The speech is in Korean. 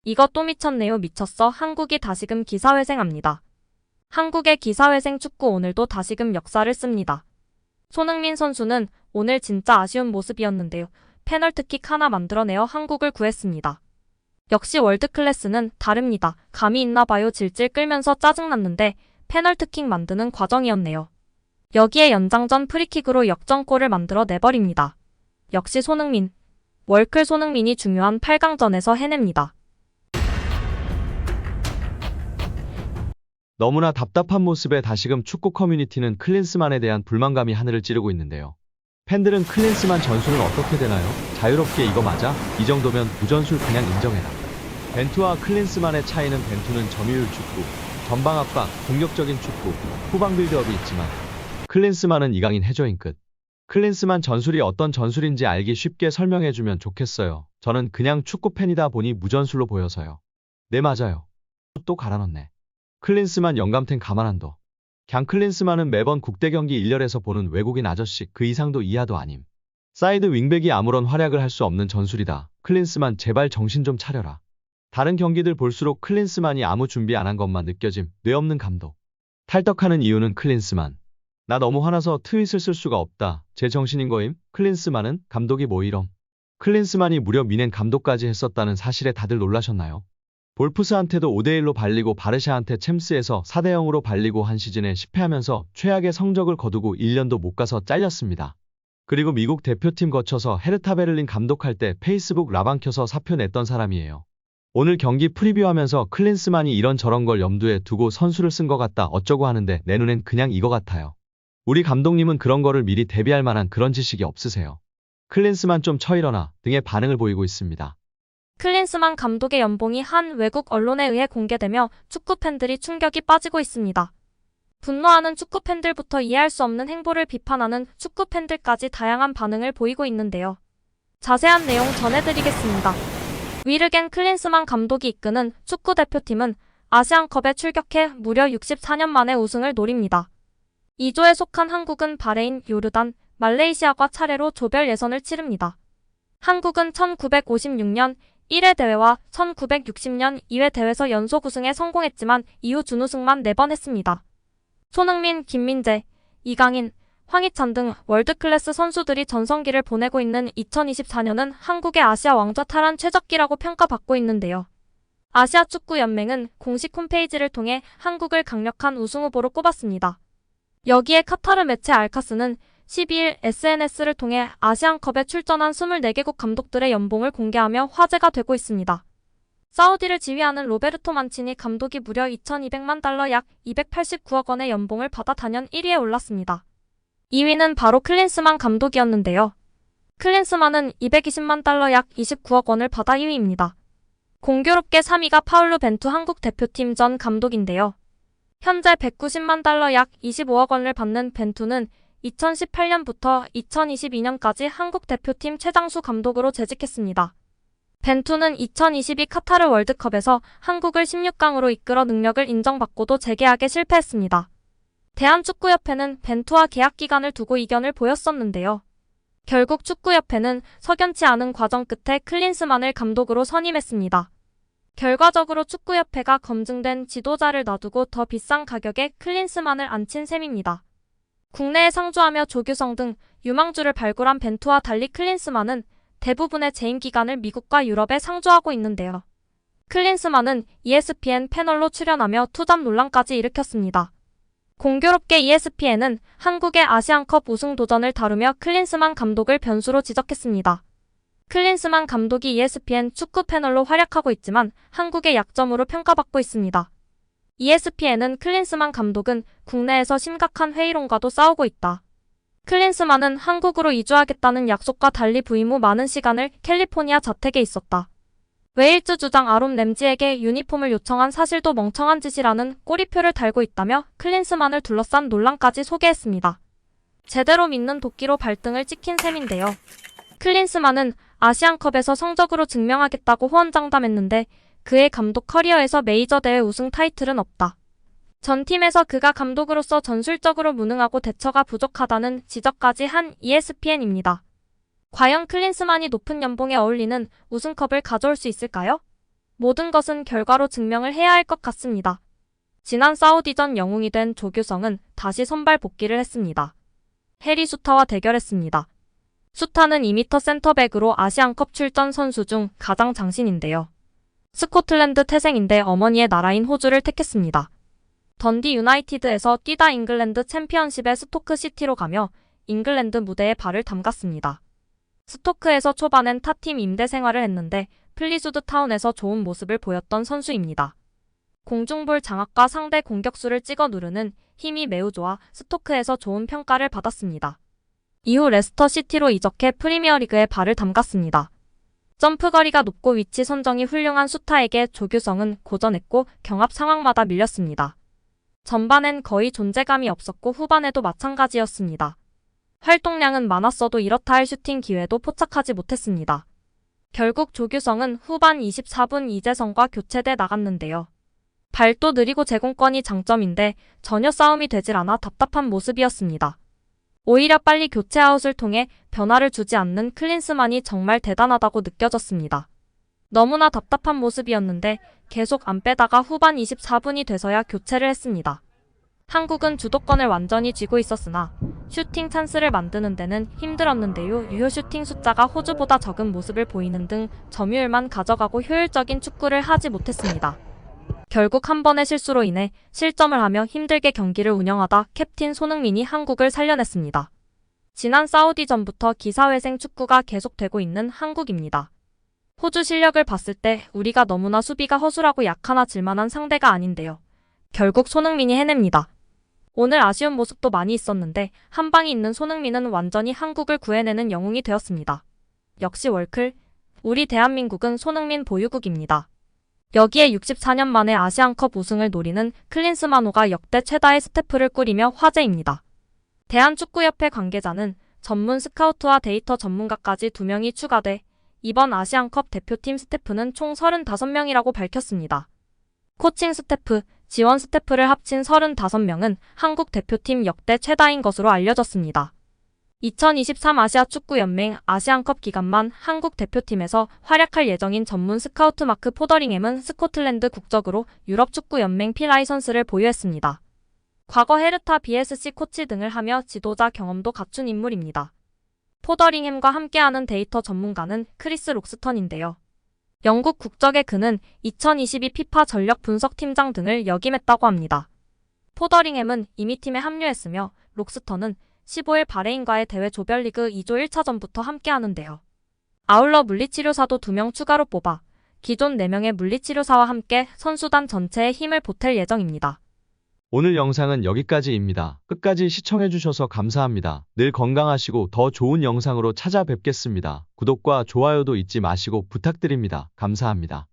이거 또 미쳤네요. 미쳤어. 한국이 다시금 기사회생합니다. 한국의 기사회생 축구 오늘도 다시금 역사를 씁니다. 손흥민 선수는 오늘 진짜 아쉬운 모습이었는데요. 페널티킥 하나 만들어내어 한국을 구했습니다. 역시 월드클래스는 다릅니다. 감이 있나봐요. 질질 끌면서 짜증났는데 페널티킥 만드는 과정이었네요. 여기에 연장전 프리킥으로 역전골을 만들어 내버립니다. 역시 손흥민. 월클 손흥민이 중요한 8강전에서 해냅니다. 너무나 답답한 모습에 다시금 축구 커뮤니티는 클린스만에 대한 불만감이 하늘을 찌르고 있는데요. 팬들은 클린스만 전술은 어떻게 되나요? 자유롭게 이거 맞아? 이 정도면 부전술 그냥 인정해라. 벤투와 클린스만의 차이는 벤투는 점유율 축구, 전방 압박, 공격적인 축구, 후방 빌드업이 있지만 클린스만은 이강인 해저인 끝. 클린스만 전술이 어떤 전술인지 알기 쉽게 설명해주면 좋겠어요. 저는 그냥 축구 팬이다 보니 무전술로 보여서요. 네 맞아요. 또 갈아넣네. 클린스만 영감탱 가만 안 둬. 갱 클린스만은 매번 국대 경기 일렬에서 보는 외국인 아저씨 그 이상도 이하도 아님. 사이드 윙백이 아무런 활약을 할 수 없는 전술이다. 클린스만 제발 정신 좀 차려라. 다른 경기들 볼수록 클린스만이 아무 준비 안 한 것만 느껴짐. 뇌 없는 감독. 탈덕하는 이유는 클린스만. 나 너무 화나서 트윗을 쓸 수가 없다. 제 정신인 거임? 클린스만은? 감독이 뭐 이럼. 클린스만이 무려 미넨 감독까지 했었다는 사실에 다들 놀라셨나요? 볼프스한테도 5대1로 발리고 바르샤한테 챔스에서 4대0으로 발리고 한 시즌에 10패하면서 최악의 성적을 거두고 1년도 못 가서 잘렸습니다. 그리고 미국 대표팀 거쳐서 헤르타 베를린 감독할 때 페이스북 라방 켜서 사표 냈던 사람이에요. 오늘 경기 프리뷰하면서 클린스만이 이런저런 걸 염두에 두고 선수를 쓴 것 같다 어쩌고 하는데 내 눈엔 그냥 이거 같아요. 우리 감독님은 그런 거를 미리 대비할 만한 그런 지식이 없으세요. 클린스만 좀 쳐일어나 등의 반응을 보이고 있습니다. 클린스만 감독의 연봉이 한 외국 언론에 의해 공개되며 축구 팬들이 충격이 빠지고 있습니다. 분노하는 축구 팬들부터 이해할 수 없는 행보를 비판하는 축구 팬들까지 다양한 반응을 보이고 있는데요. 자세한 내용 전해드리겠습니다. 위르겐 클린스만 감독이 이끄는 축구 대표팀은 아시안컵에 출격해 무려 64년 만에 우승을 노립니다. 2조에 속한 한국은 바레인, 요르단, 말레이시아과 차례로 조별 예선을 치릅니다. 한국은 1956년 1회 대회와 1960년 2회 대회에서 연속 우승에 성공했지만 이후 준우승만 4번 했습니다. 손흥민, 김민재, 이강인, 황희찬 등 월드클래스 선수들이 전성기를 보내고 있는 2024년은 한국의 아시아 왕좌 탈환 최적기라고 평가받고 있는데요. 아시아 축구 연맹은 공식 홈페이지를 통해 한국을 강력한 우승 후보로 꼽았습니다. 여기에 카타르 매체 알카스는 12일 SNS를 통해 아시안컵에 출전한 24개국 감독들의 연봉을 공개하며 화제가 되고 있습니다. 사우디를 지휘하는 로베르토 만치니 감독이 무려 2,200만 달러 약 289억 원의 연봉을 받아 단연 1위에 올랐습니다. 2위는 바로 클린스만 감독이었는데요. 클린스만은 220만 달러 약 29억 원을 받아 2위입니다. 공교롭게 3위가 파울루 벤투 한국 대표팀 전 감독인데요. 현재 190만 달러 약 25억 원을 받는 벤투는 2018년부터 2022년까지 한국 대표팀 최장수 감독으로 재직했습니다. 벤투는 2022 카타르 월드컵에서 한국을 16강으로 이끌어 능력을 인정받고도 재계약에 실패했습니다. 대한축구협회는 벤투와 계약 기간을 두고 이견을 보였었는데요. 결국 축구협회는 석연치 않은 과정 끝에 클린스만을 감독으로 선임했습니다. 결과적으로 축구협회가 검증된 지도자를 놔두고 더 비싼 가격에 클린스만을 앉힌 셈입니다. 국내에 상주하며 조규성 등 유망주를 발굴한 벤투와 달리 클린스만은 대부분의 재임 기간을 미국과 유럽에 상주하고 있는데요. 클린스만은 ESPN 패널로 출연하며 투잡 논란까지 일으켰습니다. 공교롭게 ESPN은 한국의 아시안컵 우승 도전을 다루며 클린스만 감독을 변수로 지적했습니다. 클린스만 감독이 ESPN 축구 패널로 활약하고 있지만 한국의 약점으로 평가받고 있습니다. ESPN은 클린스만 감독은 국내에서 심각한 회의론과도 싸우고 있다. 클린스만은 한국으로 이주하겠다는 약속과 달리 부임 후 많은 시간을 캘리포니아 자택에 있었다. 웨일즈 주장 아론 램지에게 유니폼을 요청한 사실도 멍청한 짓이라는 꼬리표를 달고 있다며 클린스만을 둘러싼 논란까지 소개했습니다. 제대로 믿는 도끼로 발등을 찍힌 셈인데요. 클린스만은 아시안컵에서 성적으로 증명하겠다고 호언장담했는데 그의 감독 커리어에서 메이저 대회 우승 타이틀은 없다. 전 팀에서 그가 감독으로서 전술적으로 무능하고 대처가 부족하다는 지적까지 한 ESPN입니다. 과연 클린스만이 높은 연봉에 어울리는 우승컵을 가져올 수 있을까요? 모든 것은 결과로 증명을 해야 할 것 같습니다. 지난 사우디전 영웅이 된 조규성은 다시 선발 복귀를 했습니다. 해리 수타와 대결했습니다. 수타는 2m 센터백으로 아시안컵 출전 선수 중 가장 장신인데요. 스코틀랜드 태생인데 어머니의 나라인 호주를 택했습니다. 던디 유나이티드에서 뛰다 잉글랜드 챔피언십의 스토크 시티로 가며 잉글랜드 무대에 발을 담갔습니다. 스토크에서 초반엔 타팀 임대 생활을 했는데 플리수드 타운에서 좋은 모습을 보였던 선수입니다. 공중볼 장악과 상대 공격수를 찍어 누르는 힘이 매우 좋아 스토크에서 좋은 평가를 받았습니다. 이후 레스터 시티로 이적해 프리미어리그에 발을 담갔습니다. 점프거리가 높고 위치 선정이 훌륭한 수타에게 조규성은 고전했고 경합 상황마다 밀렸습니다. 전반엔 거의 존재감이 없었고 후반에도 마찬가지였습니다. 활동량은 많았어도 이렇다 할 슈팅 기회도 포착하지 못했습니다. 결국 조규성은 후반 24분 이재성과 교체돼 나갔는데요. 발도 느리고 제공권이 장점인데 전혀 싸움이 되질 않아 답답한 모습이었습니다. 오히려 빨리 교체 아웃을 통해 변화를 주지 않는 클린스만이 정말 대단하다고 느껴졌습니다. 너무나 답답한 모습이었는데 계속 안 빼다가 후반 24분이 돼서야 교체를 했습니다. 한국은 주도권을 완전히 쥐고 있었으나 슈팅 찬스를 만드는 데는 힘들었는데요. 유효 슈팅 숫자가 호주보다 적은 모습을 보이는 등 점유율만 가져가고 효율적인 축구를 하지 못했습니다. 결국 한 번의 실수로 인해 실점을 하며 힘들게 경기를 운영하다 캡틴 손흥민이 한국을 살려냈습니다. 지난 사우디전부터 기사회생 축구가 계속되고 있는 한국입니다. 호주 실력을 봤을 때 우리가 너무나 수비가 허술하고 약하나 질만한 상대가 아닌데요. 결국 손흥민이 해냅니다. 오늘 아쉬운 모습도 많이 있었는데 한 방이 있는 손흥민은 완전히 한국을 구해내는 영웅이 되었습니다. 역시 월클, 우리 대한민국은 손흥민 보유국입니다. 여기에 64년 만에 아시안컵 우승을 노리는 클린스만호가 역대 최다의 스태프를 꾸리며 화제입니다. 대한축구협회 관계자는 전문 스카우트와 데이터 전문가까지 2명이 추가돼 이번 아시안컵 대표팀 스태프는 총 35명이라고 밝혔습니다. 코칭 스태프, 지원 스태프를 합친 35명은 한국 대표팀 역대 최다인 것으로 알려졌습니다. 2023 아시아축구연맹 아시안컵 기간만 한국 대표팀에서 활약할 예정인 전문 스카우트 마크 포더링햄은 스코틀랜드 국적으로 유럽축구연맹 P 라이선스를 보유했습니다. 과거 헤르타 BSC 코치 등을 하며 지도자 경험도 갖춘 인물입니다. 포더링햄과 함께하는 데이터 전문가는 크리스 록스턴인데요. 영국 국적의 그는 2022 피파 전력 분석팀장 등을 역임했다고 합니다. 포더링햄은 이미 팀에 합류했으며 록스턴은 15일 바레인과의 대회 조별리그 2조 1차전부터 함께하는데요. 아울러 물리치료사도 2명 추가로 뽑아 기존 4명의 물리치료사와 함께 선수단 전체에 힘을 보탤 예정입니다. 오늘 영상은 여기까지입니다. 끝까지 시청해주셔서 감사합니다. 늘 건강하시고 더 좋은 영상으로 찾아뵙겠습니다. 구독과 좋아요도 잊지 마시고 부탁드립니다. 감사합니다.